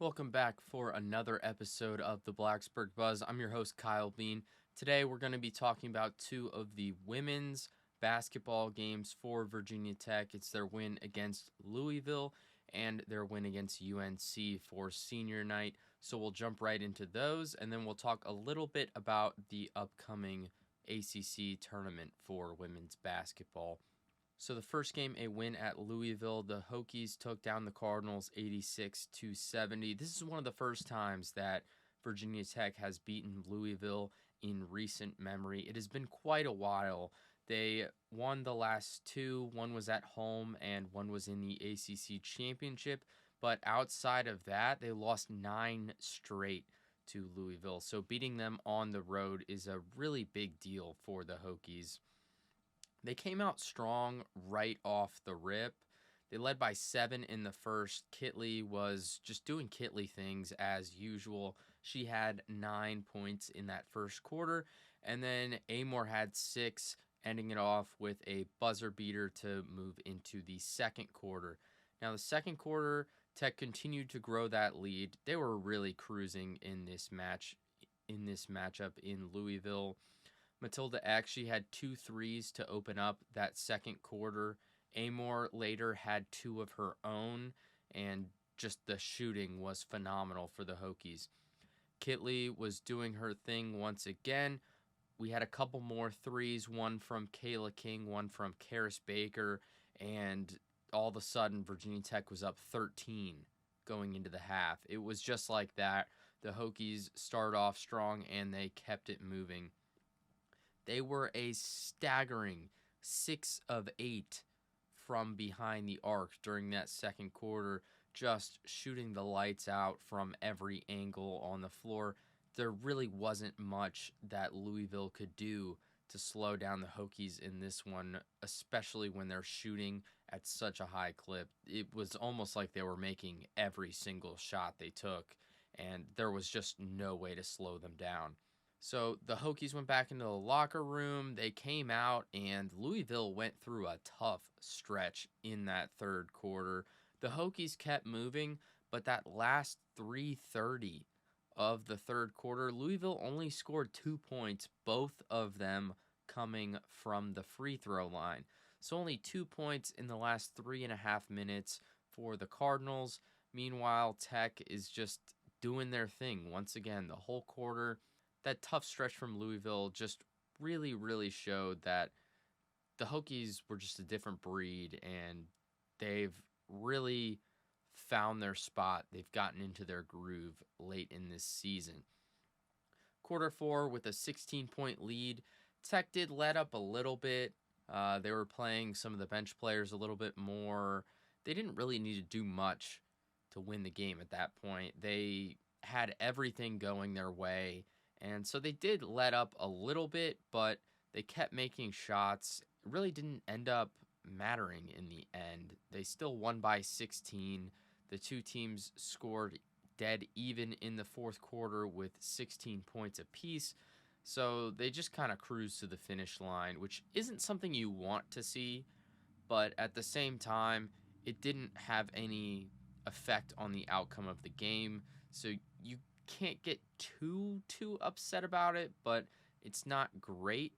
Welcome back for another episode of the Blacksburg Buzz. I'm your host, Kyle Bean. Today, we're going to be talking about two of the women's basketball games for Virginia Tech. It's their win against Louisville and their win against UNC for senior night. So we'll jump right into those, and then we'll talk a little bit about the upcoming ACC tournament for women's basketball. So the first game, a win at Louisville. The Hokies took down the Cardinals 86-70. This is one of the first times that Virginia Tech has beaten Louisville in recent memory. It has been quite a while. They won the last two. One was at home and one was in the ACC championship. But outside of that, they lost 9 straight to Louisville. So beating them on the road is a really big deal for the Hokies. They came out strong right off the rip. They led by 7 in the first. Kitley was just doing Kitley things as usual. She had 9 points in that first quarter, and then Amor had 6, ending it off with a buzzer beater to move into the second quarter. Now, the second quarter, Tech continued to grow that lead. They were really cruising in this matchup in Louisville. Matilda actually had 2 threes to open up that second quarter. Amor later had 2 of her own, and just the shooting was phenomenal for the Hokies. Kitley was doing her thing once again. We had a couple more threes, one from Kayla King, one from Karis Baker, and all of a sudden Virginia Tech was up 13 going into the half. It was just like that. The Hokies started off strong and they kept it moving. They were a staggering 6 of 8 from behind the arc during that second quarter, just shooting the lights out from every angle on the floor. There really wasn't much that Louisville could do to slow down the Hokies in this one, especially when they're shooting at such a high clip. It was almost like they were making every single shot they took, and there was just no way to slow them down. So the Hokies went back into the locker room. They came out, and Louisville went through a tough stretch in that third quarter. The Hokies kept moving, but that last 3:30 of the third quarter, Louisville only scored 2 points, both of them coming from the free throw line. So only 2 points in the last 3.5 minutes for the Cardinals. Meanwhile, Tech is just doing their thing once again the whole quarter. That tough stretch from Louisville just really, really showed that the Hokies were just a different breed, and they've really found their spot. They've gotten into their groove late in this season. Quarter 4 with a 16-point lead. Tech did let up a little bit. They were playing some of the bench players a little bit more. They didn't really need to do much to win the game at that point. They had everything going their way. And so they did let up a little bit, but they kept making shots. It really didn't end up mattering in the end. They still won by 16. The two teams scored dead even in the fourth quarter with 16 points apiece. So they just kind of cruised to the finish line, which isn't something you want to see. But at the same time, it didn't have any effect on the outcome of the game. So you can't get too upset about it, but it's not great.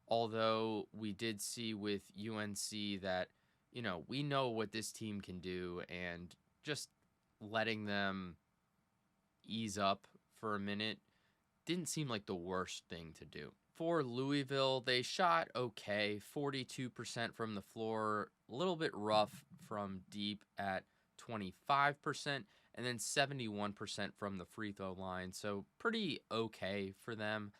Although we did see with UNC that, we know what this team can do, and just letting them ease up for a minute didn't seem like the worst thing to do. For Louisville, they shot okay, 42% from the floor, a little bit rough from deep at 25%, and then 71% from the free throw line. So pretty okay for them.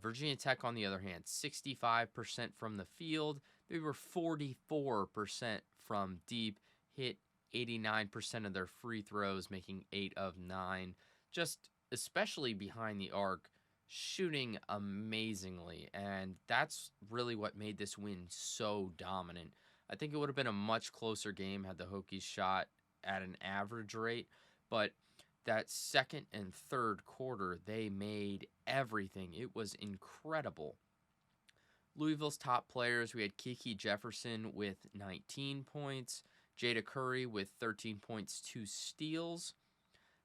Virginia Tech, on the other hand, 65% from the field. They were 44% from deep, hit 89% of their free throws, making 8 of 9. Just especially behind the arc, shooting amazingly. And that's really what made this win so dominant. I think it would have been a much closer game had the Hokies shot at an average rate, but that second and third quarter, they made everything. It was incredible. Louisville's top players, we had Kiki Jefferson with 19 points, Jada Curry with 13 points, 2 steals.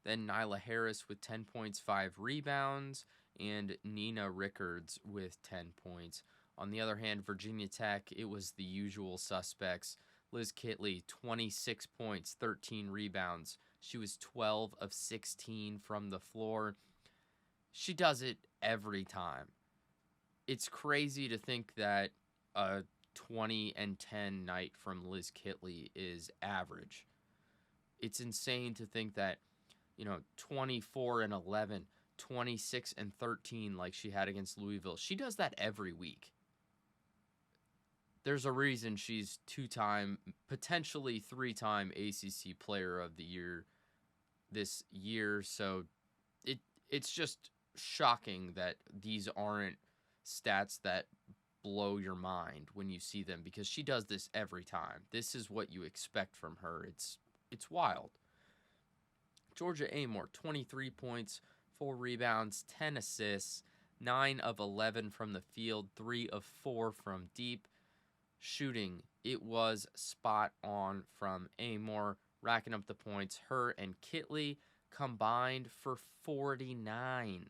Then Nyla Harris with 10 points, 5 rebounds, and Nina Rickards with 10 points. On the other hand, Virginia Tech, it was the usual suspects. Liz Kitley, 26 points, 13 rebounds. She was 12 of 16 from the floor. She does it every time. It's crazy to think that a 20 and 10 night from Liz Kitley is average. It's insane to think that, 24 and 11, 26 and 13 like she had against Louisville. She does that every week. There's a reason she's 2-time, potentially 3-time ACC Player of the Year this year. So it's just shocking that these aren't stats that blow your mind when you see them, because she does this every time. This is what you expect from her. It's wild. Georgia Amor, 23 points, 4 rebounds, 10 assists, 9 of 11 from the field, 3 of 4 from deep. Shooting, it was spot on from Amor, racking up the points. Her and Kitley combined for 49.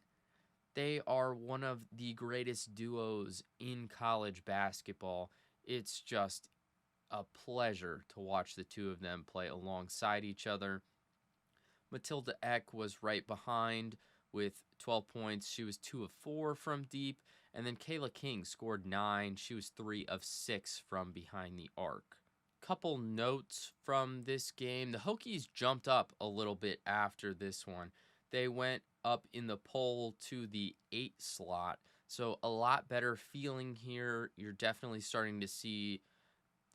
They are one of the greatest duos in college basketball. It's just a pleasure to watch the two of them play alongside each other. Matilda Eck was right behind with 12 points. She was 2 of 4 from deep. And then Kayla King scored 9. She was 3 of 6 from behind the arc. Couple notes from this game. The Hokies jumped up a little bit after this one. They went up in the poll to the 8 slot. So a lot better feeling here. You're definitely starting to see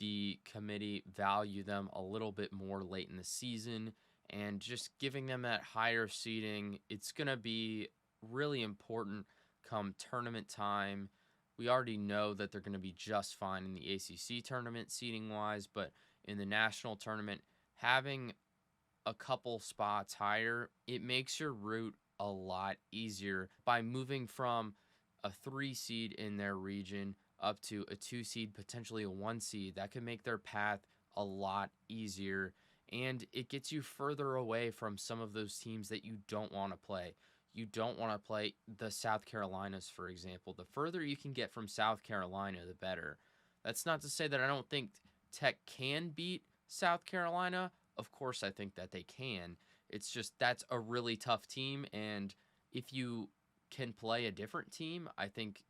the committee value them a little bit more late in the season, and just giving them that higher seeding. It's going to be really important come tournament time. We already know that they're going to be just fine in the ACC tournament seeding-wise, but in the national tournament, having a couple spots higher, it makes your route a lot easier by moving from a 3 seed in their region up to a 2 seed, potentially a 1 seed. That could make their path a lot easier, and it gets you further away from some of those teams that you don't want to play. You don't want to play the South Carolinas, for example. The further you can get from South Carolina, the better. That's not to say that I don't think Tech can beat South Carolina. Of course, I think that they can. It's just that's a really tough team, and if you can play a different team, I think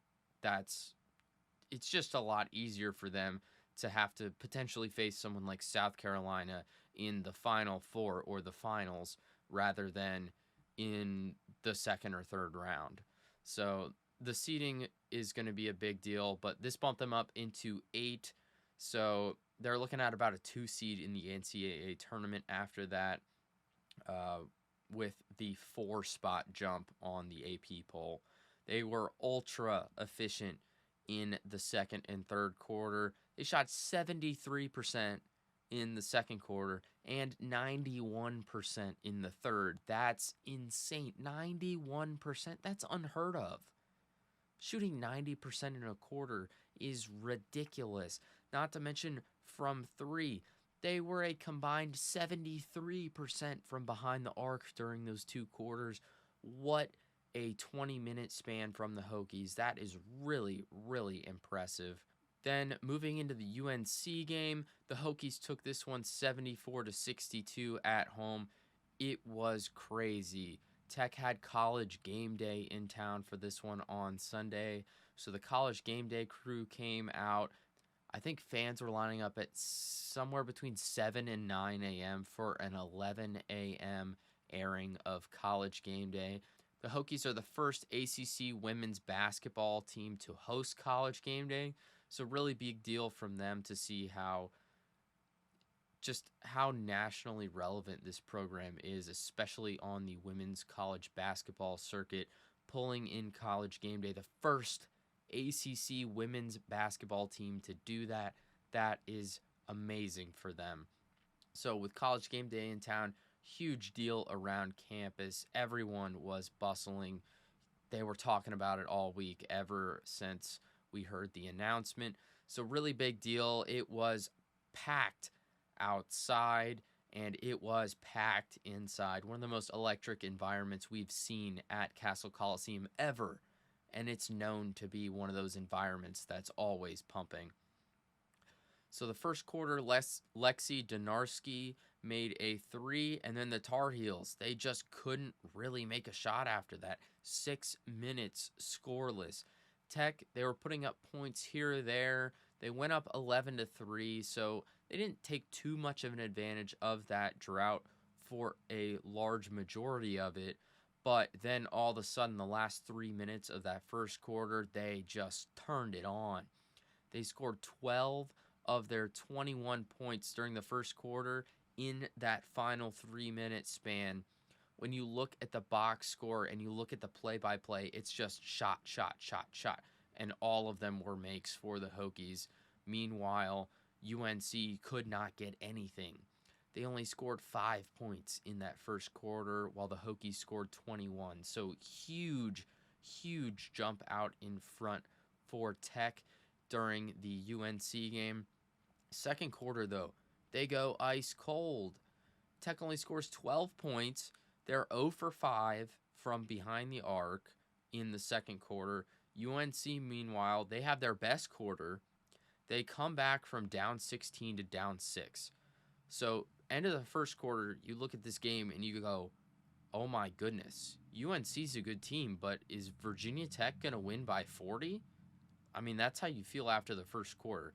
it's just a lot easier for them to have to potentially face someone like South Carolina in the Final Four or the finals rather than in the second or third round. So the seeding is going to be a big deal, but this bumped them up into 8. So they're looking at about a 2 seed in the NCAA tournament after that, with the 4 spot jump on the AP poll. They were ultra efficient in the second and third quarter. They shot 73% in the second quarter and 91% in the third. That's insane. 91%, that's unheard of. Shooting 90% in a quarter is ridiculous. Not to mention from 3. They were a combined 73% from behind the arc during those 2 quarters. What a 20-minute span from the Hokies. That is really, really impressive. Then moving into the UNC game, the Hokies took this one 74-62 at home. It was crazy. Tech had College GameDay in town for this one on Sunday. So the College GameDay crew came out. I think fans were lining up at somewhere between 7 and 9 a.m. for an 11 a.m. airing of College GameDay. The Hokies are the first ACC women's basketball team to host College GameDay. So really big deal from them to see how nationally relevant this program is, especially on the women's college basketball circuit, pulling in College GameDay, the first ACC women's basketball team to do that. That is amazing for them. So with College GameDay in town, huge deal around campus. Everyone was bustling. They were talking about it all week ever since we heard the announcement. So really big deal. It was packed outside, and it was packed inside. One of the most electric environments we've seen at Castle Coliseum ever, and it's known to be one of those environments that's always pumping. So the first quarter, Lexi Donarski made a three, and then the Tar Heels, they just couldn't really make a shot after that. 6 minutes scoreless. Tech, they were putting up points here or there. They went up 11-3, so they didn't take too much of an advantage of that drought for a large majority of it. But then all of a sudden, the last 3 minutes of that first quarter, they just turned it on. They scored 12 of their 21 points during the first quarter in that final 3-minute span. When you look at the box score and you look at the play-by-play, it's just shot, shot, shot, shot. And all of them were makes for the Hokies. Meanwhile, UNC could not get anything. They only scored 5 points in that first quarter, while the Hokies scored 21. So huge, huge jump out in front for Tech during the UNC game. Second quarter, though, they go ice cold. Tech only scores 12 points. They're 0 for 5 from behind the arc in the second quarter. UNC, meanwhile, they have their best quarter. They come back from down 16 to down 6. So, end of the first quarter, you look at this game and you go, oh my goodness, UNC's a good team, but is Virginia Tech going to win by 40? I mean, that's how you feel after the first quarter.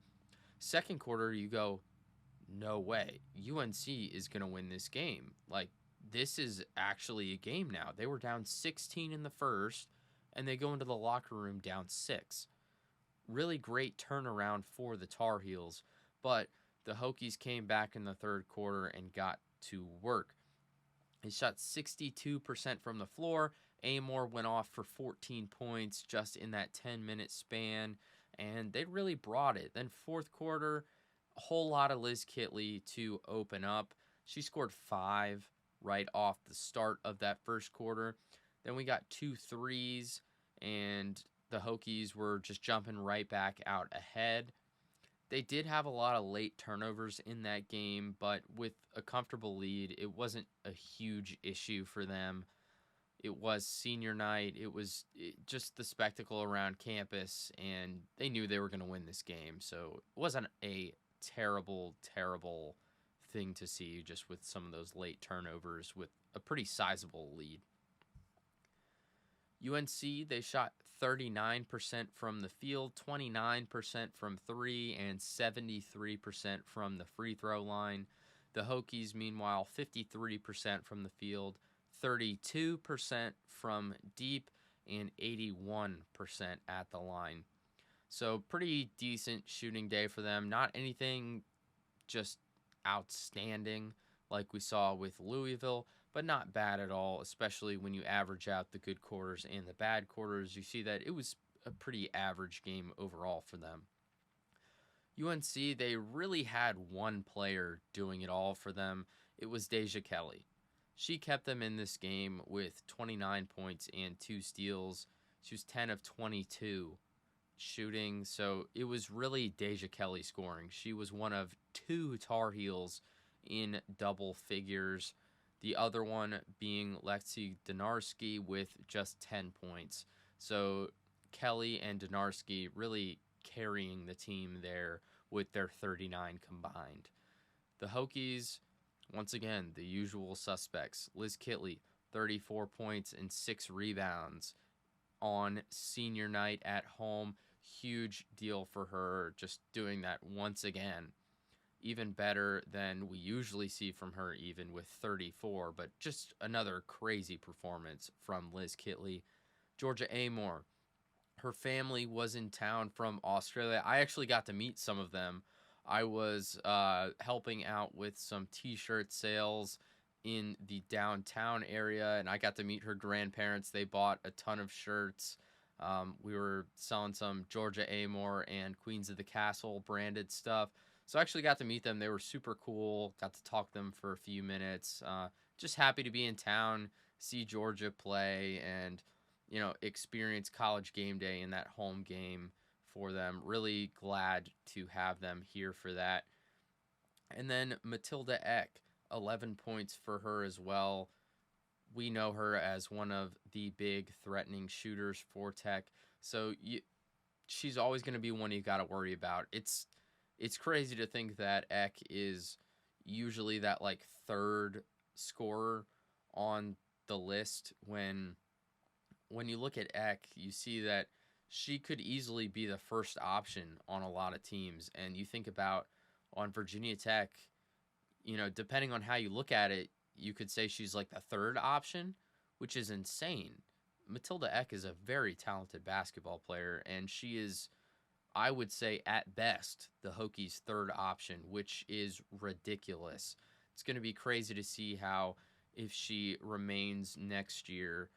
Second quarter, you go, no way. UNC is going to win this game. Like, this is actually a game now. They were down 16 in the first, and they go into the locker room down 6. Really great turnaround for the Tar Heels, but the Hokies came back in the third quarter and got to work. They shot 62% from the floor. Amore went off for 14 points just in that 10-minute span, and they really brought it. Then fourth quarter, a whole lot of Liz Kitley to open up. She scored 5 right off the start of that first quarter. Then we got 2 threes, and the Hokies were just jumping right back out ahead. They did have a lot of late turnovers in that game, but with a comfortable lead, it wasn't a huge issue for them. It was senior night. It was just the spectacle around campus, and they knew they were going to win this game. So it wasn't a terrible, terrible thing to see just with some of those late turnovers with a pretty sizable lead. UNC, they shot 39% from the field, 29% from 3, and 73% from the free throw line. The Hokies, meanwhile, 53% from the field, 32% from deep, and 81% at the line. So pretty decent shooting day for them. Not anything just outstanding like we saw with Louisville, but not bad at all, especially when you average out the good quarters and the bad quarters. You see that it was a pretty average game overall for them. UNC, they really had one player doing it all for them. It was Deja Kelly. She kept them in this game with 29 points and 2 steals. She was 10 of 22 shooting, so it was really Deja Kelly scoring. She was one of 2 Tar Heels in double figures. The other one being Lexi Donarski with just 10 points. So Kelly and Donarski really carrying the team there with their 39 combined. The Hokies, once again, the usual suspects. Liz Kitley, 34 points and 6 rebounds on senior night at home. Huge deal for her, just doing that once again. Even better than we usually see from her, even with 34, but just another crazy performance from Liz Kitley. Georgia Amore, her family was in town from Australia. I actually got to meet some of them. I was helping out with some t-shirt sales in the downtown area, and I got to meet her grandparents. They bought a ton of shirts. We were selling some Georgia Amore and Queens of the Castle branded stuff. So I actually got to meet them. They were super cool. Got to talk to them for a few minutes. Just happy to be in town, see Georgia play, and experience college game day in that home game for them. Really glad to have them here for that. And then Matilda Eck, 11 points for her as well. We know her as one of the big threatening shooters for Tech. So she's always going to be one you got to worry about. It's crazy to think that Eck is usually that like third scorer on the list. When you look at Eck, you see that she could easily be the first option on a lot of teams. And you think about on Virginia Tech, depending on how you look at it, you could say she's like the third option, which is insane. Matilda Eck is a very talented basketball player, and she is, I would say, at best, the Hokies' third option, which is ridiculous. It's going to be crazy to see how, if she remains next year,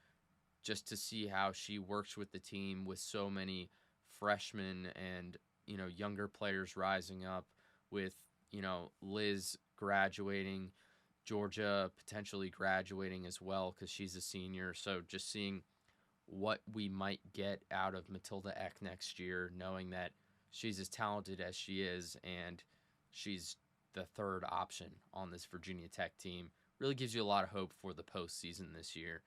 just to see how she works with the team with so many freshmen and, younger players rising up with, Liz graduating, Georgia potentially graduating as well because she's a senior. So just seeing what we might get out of Matilda Eck next year, knowing that she's as talented as she is and she's the third option on this Virginia Tech team, really gives you a lot of hope for the postseason this year.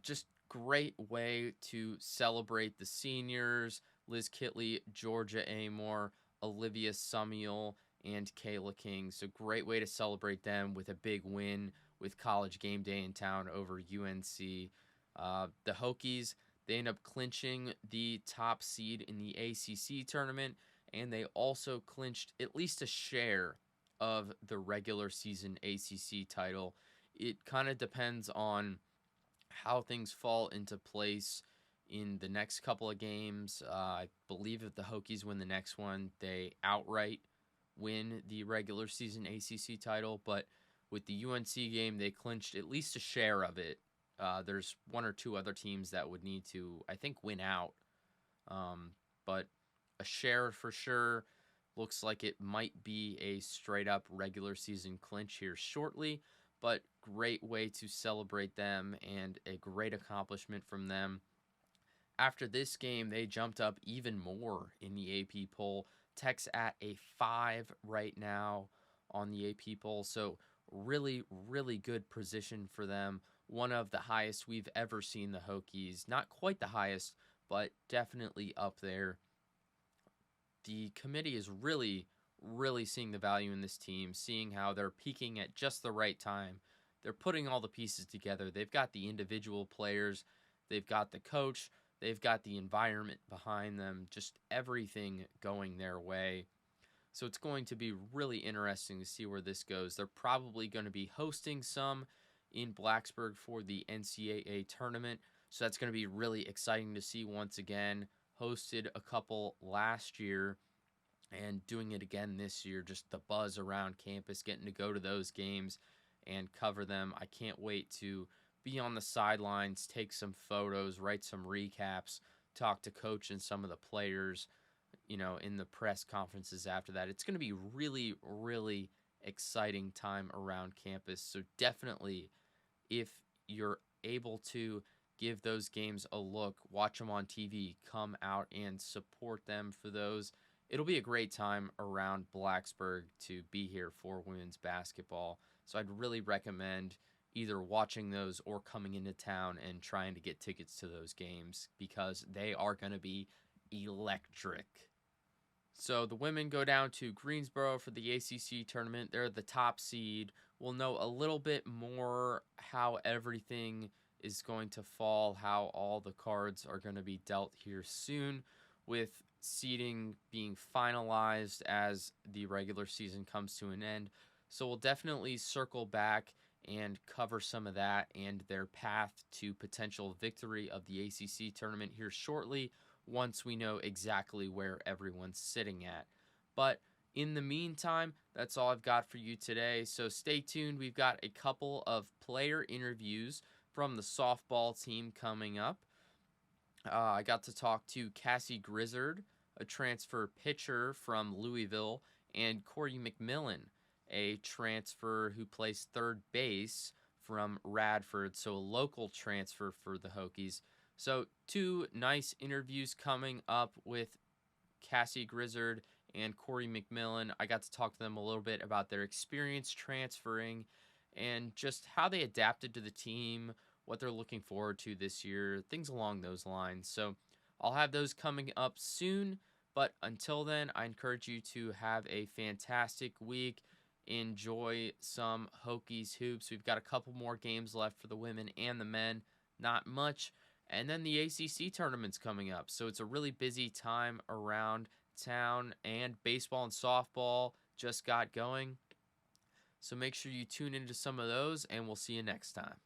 Just great way to celebrate the seniors: Liz Kitley, Georgia Amore, Olivia Sumiel, and Kayla King. So great way to celebrate them with a big win with College Game Day in town over UNC. The Hokies, they end up clinching the top seed in the ACC tournament, and they also clinched at least a share of the regular season ACC title. It kind of depends on how things fall into place in the next couple of games. I believe if the Hokies win the next one, they outright win the regular season ACC title, but with the UNC game, they clinched at least a share of it. There's one or two other teams that would need to, I think, win out. But a share for sure. Looks like it might be a straight-up regular season clinch here shortly, but great way to celebrate them and a great accomplishment from them. After this game, they jumped up even more in the AP poll. Tech's at a 5 right now on the AP poll, so really, really good position for them. One of the highest we've ever seen the Hokies. Not quite the highest, but definitely up there. The committee is really, really seeing the value in this team, seeing how they're peaking at just the right time. They're putting all the pieces together. They've got the individual players, they've got the coach, they've got the environment behind them, just everything going their way. So it's going to be really interesting to see where this goes. They're probably going to be hosting some in Blacksburg for the NCAA tournament. So that's going to be really exciting to see once again. Hosted a couple last year and doing it again this year. Just the buzz around campus, getting to go to those games and cover them. I can't wait to be on the sidelines, take some photos, write some recaps, talk to coach and some of the players, in the press conferences after that. It's going to be really, really exciting time around campus. So definitely, if you're able to give those games a look, watch them on TV, come out and support them for those. It'll be a great time around Blacksburg to be here for women's basketball. So I'd really recommend either watching those or coming into town and trying to get tickets to those games because they are going to be electric. So the women go down to Greensboro for the ACC tournament. They're the top seed. We'll know a little bit more how everything is going to fall, how all the cards are going to be dealt here soon, with seeding being finalized as the regular season comes to an end. So we'll definitely circle back and cover some of that and their path to potential victory of the ACC tournament here shortly, once we know exactly where everyone's sitting at. But in the meantime, that's all I've got for you today. So stay tuned. We've got a couple of player interviews from the softball team coming up. I got to talk to Cassie Grizzard, a transfer pitcher from Louisville, and Corey McMillan, a transfer who plays third base from Radford, so a local transfer for the Hokies. So two nice interviews coming up with Cassie Grizzard and Corey McMillan. I got to talk to them a little bit about their experience transferring and just how they adapted to the team, what they're looking forward to this year, things along those lines. So I'll have those coming up soon. But until then, I encourage you to have a fantastic week. Enjoy some Hokies hoops. We've got a couple more games left for the women and the men. Not much. And then the ACC tournament's coming up. So it's a really busy time around town, and baseball and softball just got going. So make sure you tune into some of those, and we'll see you next time.